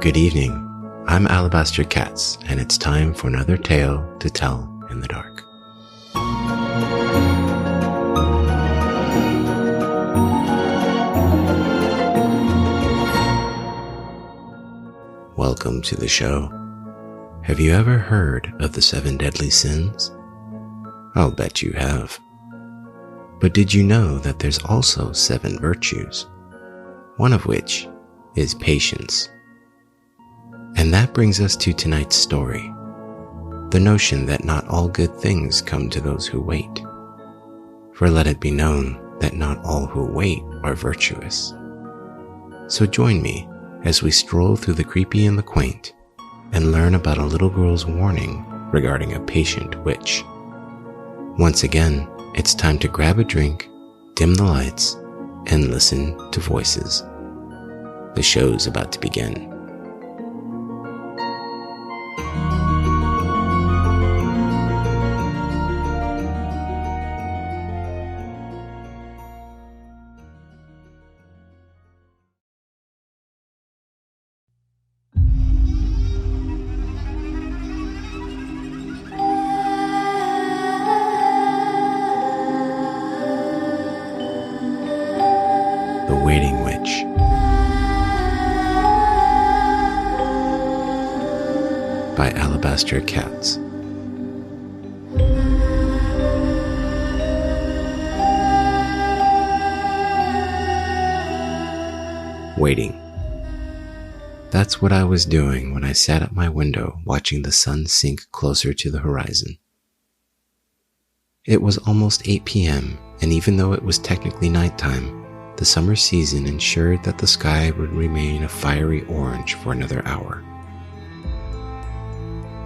Good evening, I'm Alabaster Catz, and it's time for another tale to tell in the dark. Welcome to the show. Have you ever heard of the 7 deadly sins? I'll bet you have. But did you know that there's also 7 virtues, one of which is patience? And that brings us to tonight's story, the notion that not all good things come to those who wait. For let it be known that not all who wait are virtuous. So join me as we stroll through the creepy and the quaint and learn about a little girl's warning regarding a patient witch. Once again, it's time to grab a drink, dim the lights, and listen to voices. The show's about to begin. The Waiting Witch. By Alabaster Catz. Waiting. That's what I was doing when I sat at my window watching the sun sink closer to the horizon. It was almost 8 p.m., and even though it was technically nighttime, the summer season ensured that the sky would remain a fiery orange for another hour.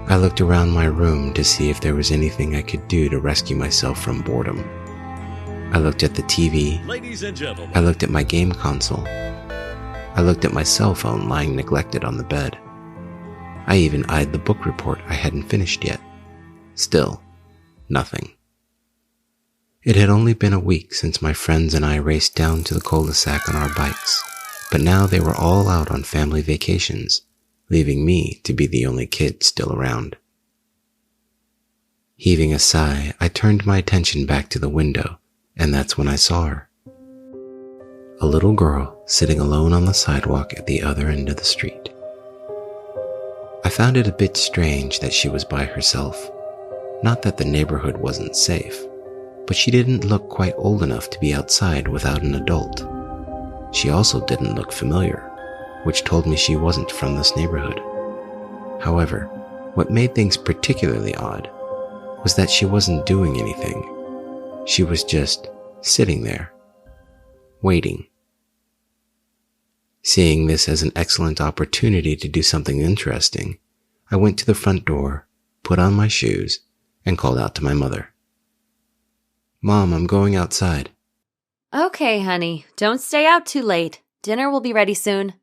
I looked around my room to see if there was anything I could do to rescue myself from boredom. I looked at the TV. Ladies and gentlemen. I looked at my game console. I looked at my cell phone lying neglected on the bed. I even eyed the book report I hadn't finished yet. Still, nothing. It had only been a week since my friends and I raced down to the cul-de-sac on our bikes, but now they were all out on family vacations, leaving me to be the only kid still around. Heaving a sigh, I turned my attention back to the window, and that's when I saw her. A little girl sitting alone on the sidewalk at the other end of the street. I found it a bit strange that she was by herself. Not that the neighborhood wasn't safe, but she didn't look quite old enough to be outside without an adult. She also didn't look familiar, which told me she wasn't from this neighborhood. However, what made things particularly odd was that she wasn't doing anything. She was just sitting there, waiting. Seeing this as an excellent opportunity to do something interesting, I went to the front door, put on my shoes, and called out to my mother. "Mom, I'm going outside." Okay, honey. Don't stay out too late. Dinner will be ready soon.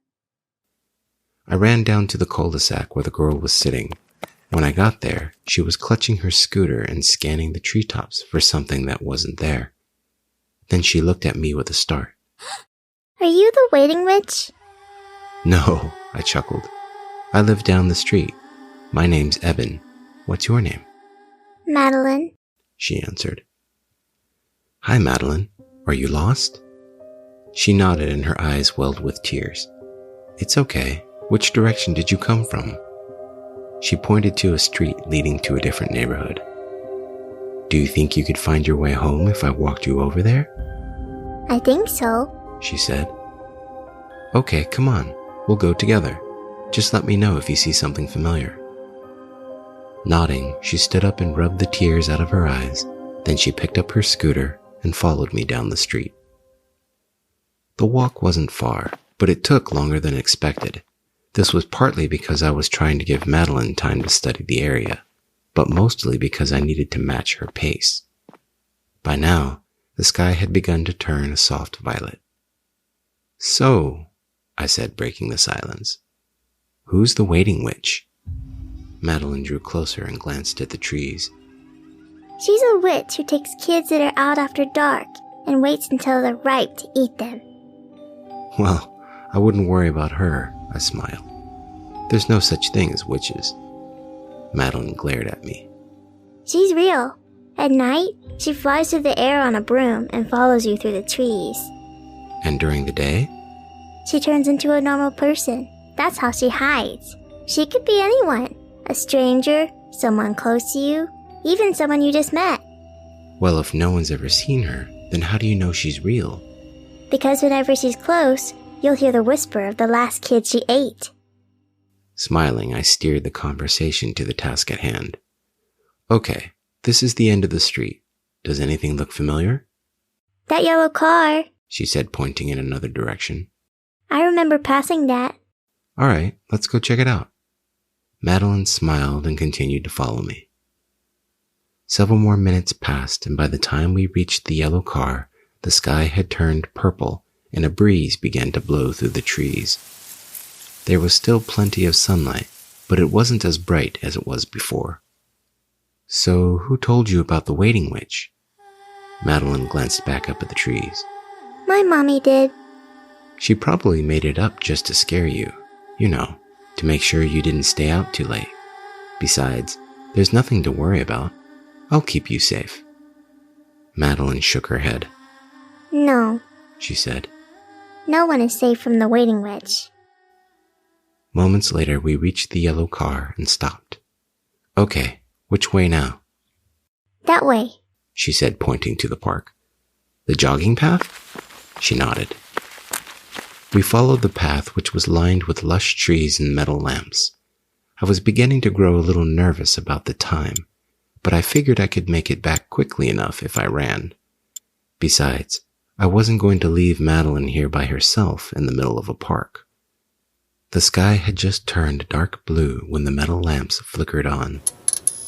I ran down to the cul-de-sac where the girl was sitting. When I got there, she was clutching her scooter and scanning the treetops for something that wasn't there. Then she looked at me with a start. Are you the Waiting Witch? No, I chuckled. I live down the street. My name's Evan. What's your name? Madeline. She answered. Hi, Madeline. Are you lost? She nodded and her eyes welled with tears. It's okay. Which direction did you come from? She pointed to a street leading to a different neighborhood. Do you think you could find your way home if I walked you over there? I think so, she said. Okay, come on. We'll go together. Just let me know if you see something familiar. Nodding, she stood up and rubbed the tears out of her eyes. Then she picked up her scooter and followed me down the street. The walk wasn't far, but it took longer than expected. This was partly because I was trying to give Madeline time to study the area, but mostly because I needed to match her pace. By now, the sky had begun to turn a soft violet. So, I said, breaking the silence, who's the Waiting Witch? Madeline drew closer and glanced at the trees. She's a witch who takes kids that are out after dark and waits until they're ripe to eat them. Well, I wouldn't worry about her, I smiled. There's no such thing as witches. Madeline glared at me. She's real. At night, she flies through the air on a broom and follows you through the trees. And during the day? She turns into a normal person. That's how she hides. She could be anyone. A stranger, someone close to you, even someone you just met. Well, if no one's ever seen her, then how do you know she's real? Because whenever she's close, you'll hear the whisper of the last kid she ate. Smiling, I steered the conversation to the task at hand. Okay, this is the end of the street. Does anything look familiar? That yellow car, she said, pointing in another direction. I remember passing that. All right, let's go check it out. Madeline smiled and continued to follow me. Several more minutes passed, and by the time we reached the yellow car, the sky had turned purple and a breeze began to blow through the trees. There was still plenty of sunlight, but it wasn't as bright as it was before. So, who told you about the waiting witch? Madeline glanced back up at the trees. My mommy did. She probably made it up just to scare you, to make sure you didn't stay out too late. Besides, there's nothing to worry about. I'll keep you safe. Madeline shook her head. No, she said. No one is safe from the waiting witch. Moments later, we reached the yellow car and stopped. Okay, which way now? That way, she said, pointing to the park. The jogging path? She nodded. We followed the path, which was lined with lush trees and metal lamps. I was beginning to grow a little nervous about the time, but I figured I could make it back quickly enough if I ran. Besides, I wasn't going to leave Madeline here by herself in the middle of a park. The sky had just turned dark blue when the metal lamps flickered on.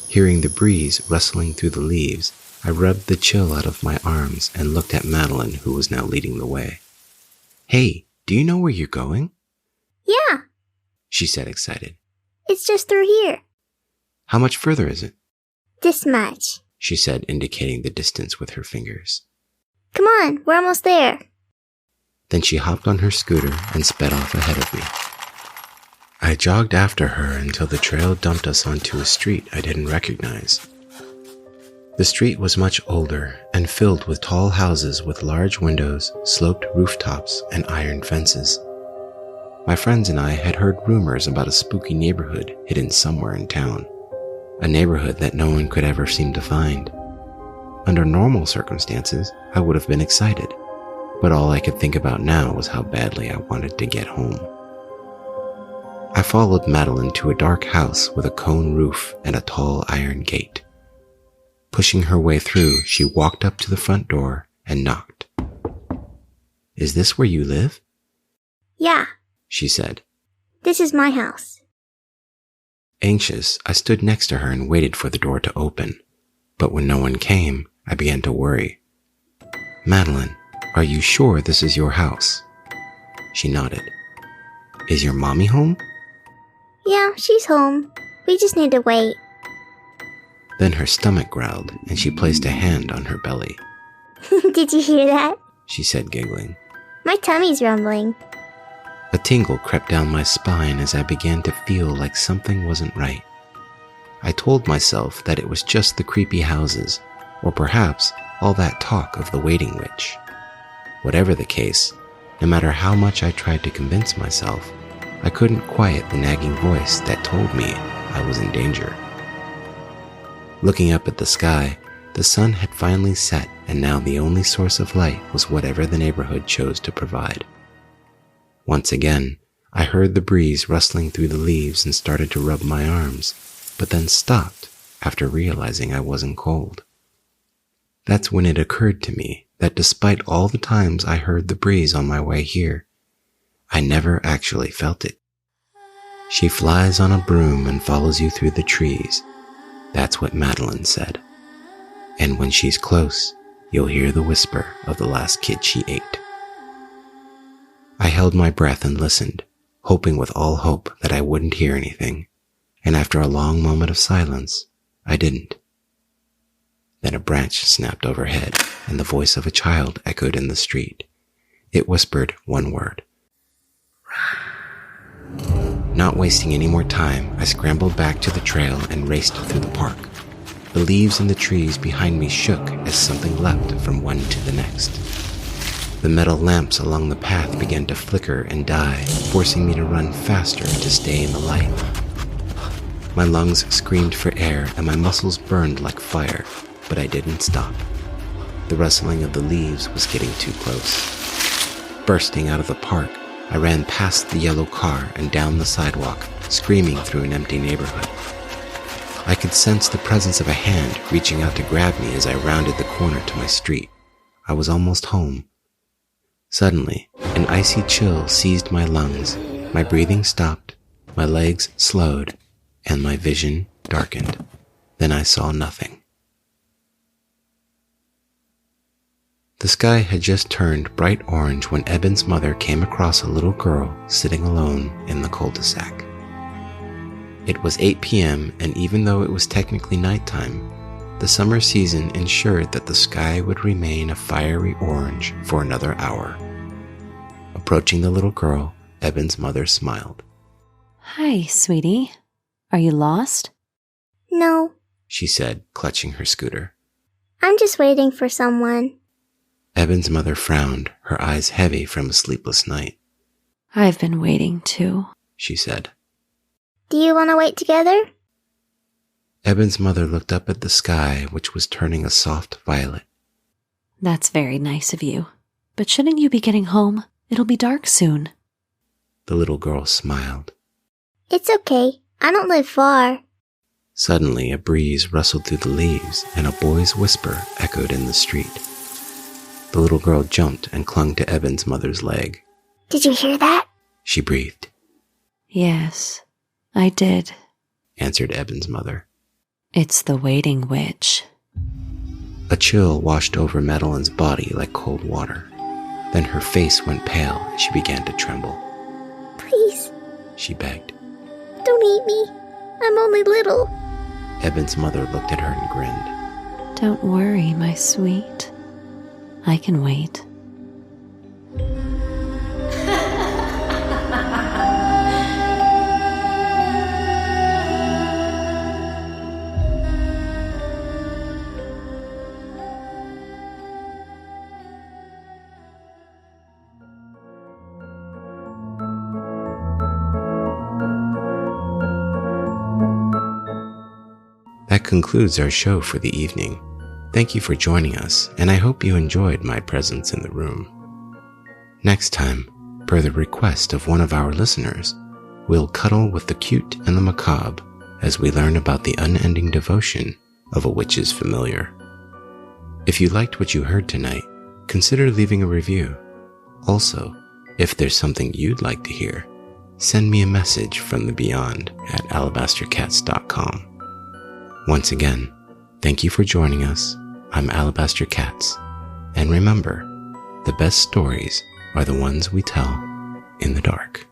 Hearing the breeze rustling through the leaves, I rubbed the chill out of my arms and looked at Madeline, who was now leading the way. Hey, do you know where you're going? Yeah, she said, excited. It's just through here. How much further is it? This much, she said, indicating the distance with her fingers. Come on, we're almost there. Then she hopped on her scooter and sped off ahead of me. I jogged after her until the trail dumped us onto a street I didn't recognize. The street was much older and filled with tall houses with large windows, sloped rooftops, and iron fences. My friends and I had heard rumors about a spooky neighborhood hidden somewhere in town, a neighborhood that no one could ever seem to find. Under normal circumstances, I would have been excited, but all I could think about now was how badly I wanted to get home. I followed Madeline to a dark house with a cone roof and a tall iron gate. Pushing her way through, she walked up to the front door and knocked. Is this where you live? Yeah, she said. This is my house. Anxious, I stood next to her and waited for the door to open. But when no one came, I began to worry. Madeline, are you sure this is your house? She nodded. Is your mommy home? Yeah, she's home. We just need to wait. Then her stomach growled, and she placed a hand on her belly. Did you hear that? She said, giggling. My tummy's rumbling. A tingle crept down my spine as I began to feel like something wasn't right. I told myself that it was just the creepy houses, or perhaps all that talk of the waiting witch. Whatever the case, no matter how much I tried to convince myself, I couldn't quiet the nagging voice that told me I was in danger. Looking up at the sky, the sun had finally set, and now the only source of light was whatever the neighborhood chose to provide. Once again, I heard the breeze rustling through the leaves and started to rub my arms, but then stopped after realizing I wasn't cold. That's when it occurred to me that despite all the times I heard the breeze on my way here, I never actually felt it. She flies on a broom and follows you through the trees. That's what Madeline said. And when she's close, you'll hear the whisper of the last kid she ate. I held my breath and listened, hoping with all hope that I wouldn't hear anything. And after a long moment of silence, I didn't. Then a branch snapped overhead, and the voice of a child echoed in the street. It whispered one word. Run. Not wasting any more time, I scrambled back to the trail and raced through the park. The leaves in the trees behind me shook as something leapt from one to the next. The metal lamps along the path began to flicker and die, forcing me to run faster to stay in the light. My lungs screamed for air and my muscles burned like fire, but I didn't stop. The rustling of the leaves was getting too close. Bursting out of the park, I ran past the yellow car and down the sidewalk, screaming through an empty neighborhood. I could sense the presence of a hand reaching out to grab me as I rounded the corner to my street. I was almost home. Suddenly, an icy chill seized my lungs, my breathing stopped, my legs slowed, and my vision darkened. Then I saw nothing. The sky had just turned bright orange when Eben's mother came across a little girl sitting alone in the cul-de-sac. It was 8 p.m., and even though it was technically nighttime, the summer season ensured that the sky would remain a fiery orange for another hour. Approaching the little girl, Eben's mother smiled. Hi, sweetie. Are you lost? No, She said, clutching her scooter. I'm just waiting for someone. Eben's mother frowned, her eyes heavy from a sleepless night. I've been waiting too. She said. Do you want to wait together? Eben's mother looked up at the sky, which was turning a soft violet. That's very nice of you. But shouldn't you be getting home? It'll be dark soon. The little girl smiled. It's okay. I don't live far. Suddenly, a breeze rustled through the leaves, and a boy's whisper echoed in the street. The little girl jumped and clung to Eben's mother's leg. Did you hear that? She breathed. Yes, I did. Answered Eben's mother. It's the waiting witch. A chill washed over Madeline's body like cold water. Then her face went pale and she began to tremble. Please, She begged. don't eat me. I'm only little. Eben's mother looked at her and grinned. Don't worry, my sweet. I can wait. That concludes our show for the evening. Thank you for joining us, and I hope you enjoyed my presence in the room. Next time, per the request of one of our listeners, we'll cuddle with the cute and the macabre as we learn about the unending devotion of a witch's familiar. If you liked what you heard tonight, consider leaving a review. Also, if there's something you'd like to hear, send me a message from the beyond at alabastercatz.com. Once again, thank you for joining us. I'm Alabaster Catz. And remember, the best stories are the ones we tell in the dark.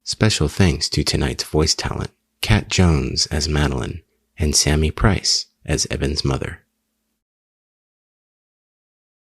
Special thanks to tonight's voice talent, Kat Jones as Madeline and Sammy Price as Eben's mother.